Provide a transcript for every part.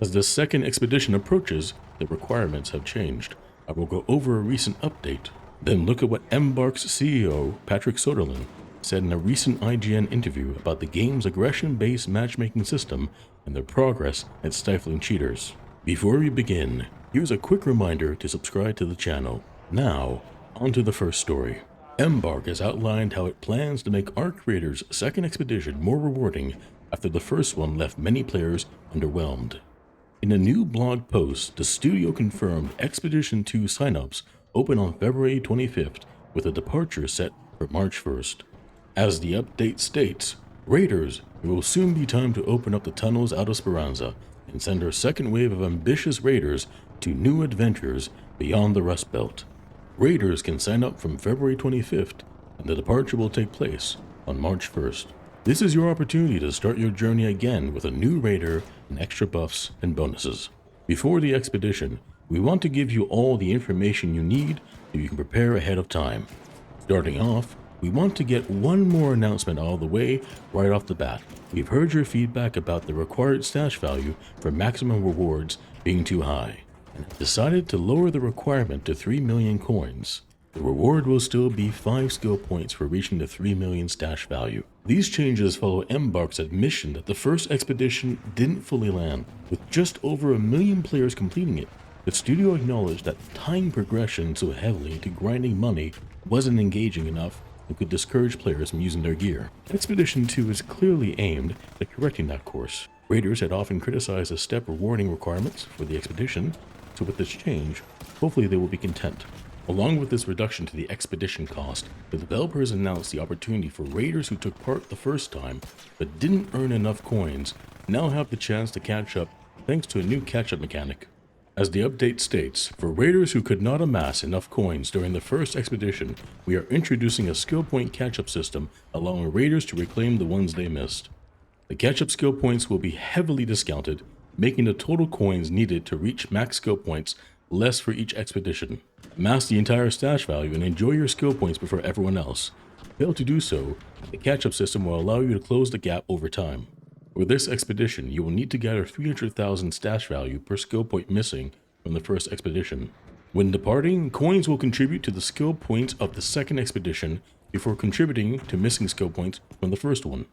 As the second expedition approaches, the requirements have changed. I will go over a recent update, then look at what Embark's CEO Patrick Söderlund said in a recent IGN interview about the game's aggression-based matchmaking system and their progress at stifling cheaters. Before we begin, here's a quick reminder to subscribe to the channel. Now, on to the first story. Embark has outlined how it plans to make Ark Raiders' second expedition more rewarding after the first one left many players underwhelmed. In a new blog post, the studio confirmed Expedition 2 signups open on February 25th with a departure set for March 1st. As the update states, Raiders, it will soon be time to open up the tunnels out of Speranza and send our second wave of ambitious Raiders to new adventures beyond the Rust Belt. Raiders can sign up from February 25th, and the departure will take place on March 1st. This is your opportunity to start your journey again with a new Raider and extra buffs and bonuses. Before the expedition, we want to give you all the information you need so you can prepare ahead of time. Starting off, we want to get one more announcement out of the way right off the bat. We've heard your feedback about the required stash value for maximum rewards being too high, and have decided to lower the requirement to 3 million coins. The reward will still be 5 skill points for reaching the 3 million stash value. These changes follow Embark's admission that the first expedition didn't fully land, with just over 1 million players completing it. The studio acknowledged that tying progression so heavily to grinding money wasn't engaging enough and could discourage players from using their gear. Expedition 2 is clearly aimed at correcting that course. Raiders had often criticized the step rewarding requirements for the expedition, so with this change, hopefully they will be content. Along with this reduction to the expedition cost, the developers announced the opportunity for Raiders who took part the first time but didn't earn enough coins now have the chance to catch up thanks to a new catch-up mechanic. As the update states, for Raiders who could not amass enough coins during the first expedition, we are introducing a skill point catch-up system allowing Raiders to reclaim the ones they missed. The catch-up skill points will be heavily discounted, making the total coins needed to reach max skill points less for each expedition. Amass the entire stash value and enjoy your skill points before everyone else. Fail to do so, the catch-up system will allow you to close the gap over time. For this expedition, you will need to gather 300,000 stash value per skill point missing from the first expedition. When departing, coins will contribute to the skill points of the second expedition before contributing to missing skill points from the first one.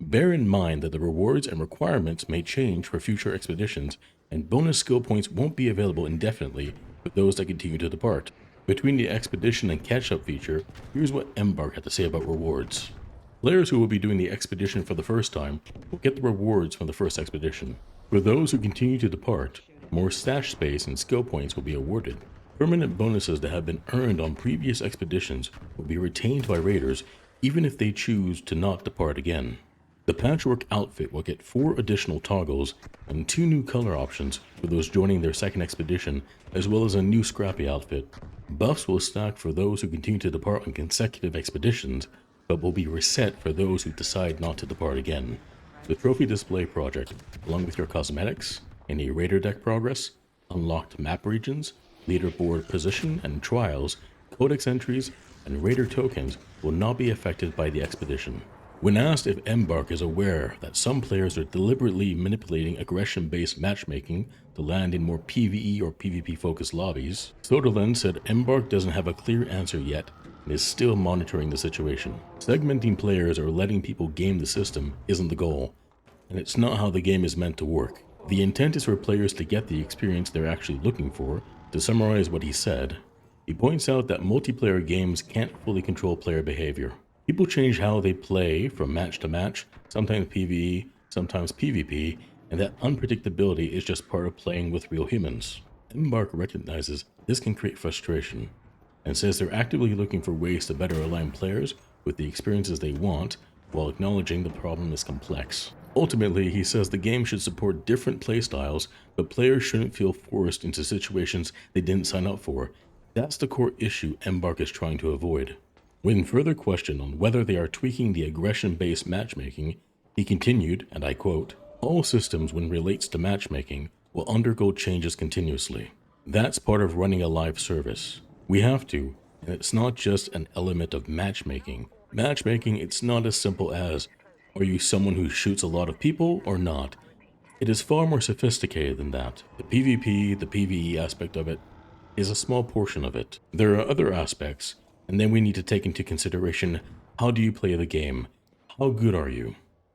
Bear in mind that the rewards and requirements may change for future expeditions, and bonus skill points won't be available indefinitely for those that continue to depart. Between the expedition and catch-up feature, here's what Embark had to say about rewards. Players who will be doing the expedition for the first time will get the rewards from the first expedition. For those who continue to depart, more stash space and skill points will be awarded. Permanent bonuses that have been earned on previous expeditions will be retained by Raiders even if they choose to not depart again. The patchwork outfit will get 4 additional toggles and 2 new color options for those joining their second expedition, as well as a new scrappy outfit. Buffs will stack for those who continue to depart on consecutive expeditions, but will be reset for those who decide not to depart again. The trophy display project, along with your cosmetics, any Raider deck progress, unlocked map regions, leaderboard position and trials, codex entries, and Raider tokens will not be affected by the expedition. When asked if Embark is aware that some players are deliberately manipulating aggression-based matchmaking to land in more PvE or PvP-focused lobbies, Söderlund said Embark doesn't have a clear answer yet and is still monitoring the situation. Segmenting players or letting people game the system isn't the goal, and it's not how the game is meant to work. The intent is for players to get the experience they're actually looking for. To summarize what he said, he points out that multiplayer games can't fully control player behavior. People change how they play from match to match, sometimes PvE, sometimes PvP, and that unpredictability is just part of playing with real humans. Embark recognizes this can create frustration, and says they're actively looking for ways to better align players with the experiences they want, while acknowledging the problem is complex. Ultimately, he says the game should support different playstyles, but players shouldn't feel forced into situations they didn't sign up for. That's the core issue Embark is trying to avoid. When further questioned on whether they are tweaking the aggression-based matchmaking, he continued, and I quote, "All systems when relates to matchmaking will undergo changes continuously. That's part of running a live service. We have to, and it's not just an element of matchmaking. Matchmaking, it's not as simple as, are you someone who shoots a lot of people or not? It is far more sophisticated than that. The PvP, the PvE aspect of it, is a small portion of it. There are other aspects, and then we need to take into consideration, how do you play the game? How good are you?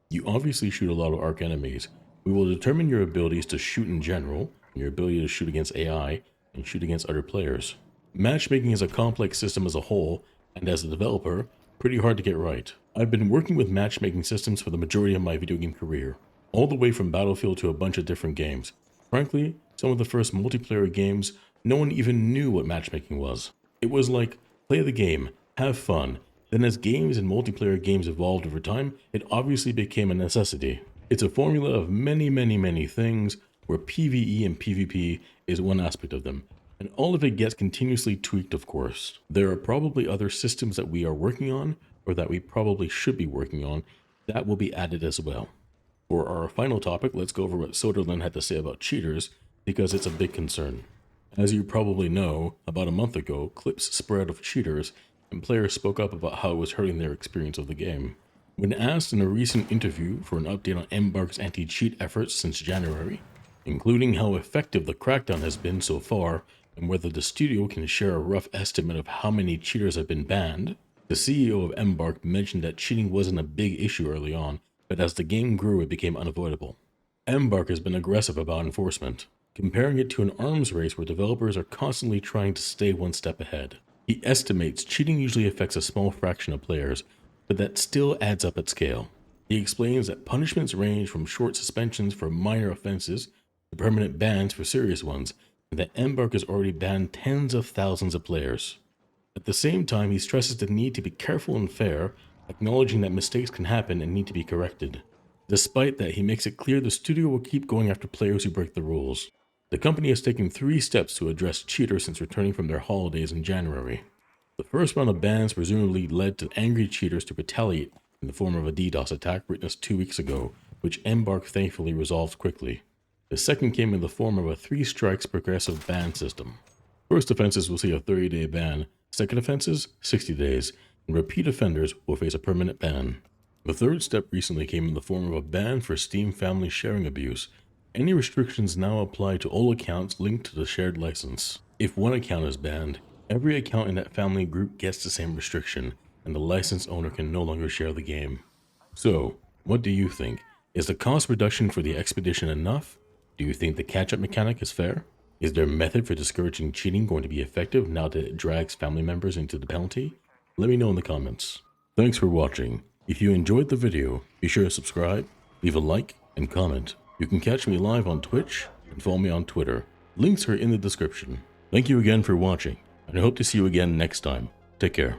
You obviously shoot a lot of arc enemies. We will determine your abilities to shoot in general, and your ability to shoot against AI, and shoot against other players. Matchmaking is a complex system as a whole, and as a developer, pretty hard to get right. I've been working with matchmaking systems for the majority of my video game career, all the way from Battlefield to a bunch of different games. Frankly, some of the first multiplayer games, no one even knew what matchmaking was. It was like, play the game, have fun. Then as games and multiplayer games evolved over time, it obviously became a necessity. It's a formula of many things, where PvE and PvP is one aspect of them. And all of it gets continuously tweaked, of course. There are probably other systems that we are working on, or that we probably should be working on, that will be added as well. For our final topic, let's go over what Söderlund had to say about cheaters, because it's a big concern. As you probably know, about a month ago, clips spread of cheaters, and players spoke up about how it was hurting their experience of the game. When asked in a recent interview for an update on Embark's anti-cheat efforts since January, including how effective the crackdown has been so far, and whether the studio can share a rough estimate of how many cheaters have been banned, the CEO of Embark mentioned that cheating wasn't a big issue early on, but as the game grew it became unavoidable. Embark has been aggressive about enforcement, comparing it to an arms race where developers are constantly trying to stay one step ahead. He estimates cheating usually affects a small fraction of players, but that still adds up at scale. He explains that punishments range from short suspensions for minor offenses to permanent bans for serious ones, and that Embark has already banned tens of thousands of players. At the same time, he stresses the need to be careful and fair, acknowledging that mistakes can happen and need to be corrected. Despite that, he makes it clear the studio will keep going after players who break the rules. The company has taken 3 steps to address cheaters since returning from their holidays in January. The first round of bans presumably led to angry cheaters to retaliate in the form of a DDoS attack witnessed 2 weeks ago, which Embark thankfully resolved quickly. The second came in the form of a 3 strikes progressive ban system. First offenses will see a 30-day ban, second offenses, 60 days, and repeat offenders will face a permanent ban. The third step recently came in the form of a ban for Steam family sharing abuse. Any restrictions now apply to all accounts linked to the shared license. If one account is banned, every account in that family group gets the same restriction, and the license owner can no longer share the game. So, what do you think? Is the cost reduction for the expedition enough? Do you think the catch-up mechanic is fair? Is their method for discouraging cheating going to be effective now that it drags family members into the penalty? Let me know in the comments. Thanks for watching. If you enjoyed the video, be sure to subscribe, leave a like, and comment. You can catch me live on Twitch and follow me on Twitter. Links are in the description. Thank you again for watching, and I hope to see you again next time. Take care.